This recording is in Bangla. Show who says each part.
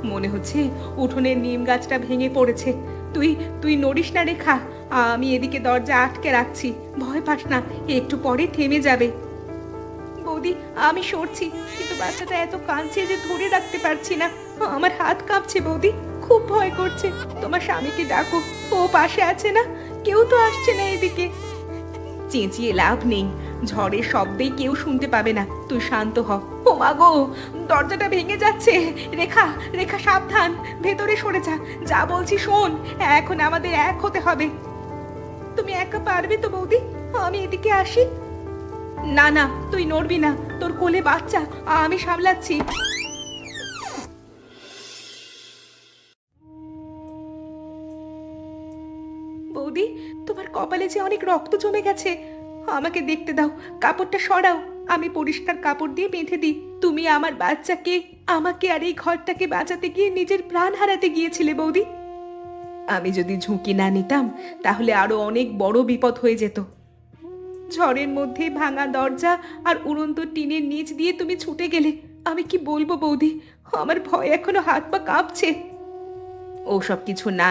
Speaker 1: মনে হচ্ছে উঠোনের নিম গাছটা ভেঙে পড়েছে। তুই তুই নড়িস না রেখা, আমি এদিকে দরজা আটকে রাখছি। ভয় পাস না, একটু পরে থেমে যাবে। বৌদি, আমি সরছি, কিন্তু বাচ্চাটা এত কাঁদছে যে ধরে রাখতে পারছি না। আমার হাত কাঁপছে বৌদি, খুব ভয় করছে। তোমার স্বামীকে ডাকো, ও পাশে আছে না? কেউ তো আসছে না এদিকে। চেঁচিয়ে লাভ নেই, ঝড়ের শব্দেই কেউ শুনতে পাবে না। তুই শান্ত হ। ও মা গো, দরজাটা ভেঙে যাচ্ছে। রেখা, রেখা সাবধান, ভেতরে সরে যা। যা বলছি শোন, এখন আমাদের এক হতে হবে। তুমি একা পারবে তো বৌদি? আমি এদিকে আসি। না না, তুই নড়বি না, তোর কোলে বাচ্চা, আমি সামলাচ্ছি। বৌদি, তোমার কপালে যে অনেক রক্ত জমে গেছে। আমাকে দেখতে দাও, কাপড়টা সরাও, আমি পরিষ্কার কাপড় দিয়ে বেঁধে দিই। তুমি আমার বাচ্চাকে, আমাকে আর এই ঘরটাকে বাঁচাতে গিয়ে নিজের প্রাণ হারাতে গিয়েছিলে বৌদি। আমি যদি ঝুঁকি না নিতাম তাহলে আরো অনেক বড় বিপদ হয়ে যেত। ঝড়ের মধ্যে ভাঙা দরজা আর উড়ন্ত টিনের নিচ দিয়ে তুমি ছুটে গেলে। আমি কি বলবো বৌদি, আমার ভয় এখনো হাত পা কাঁপছে। ওসব কিছু না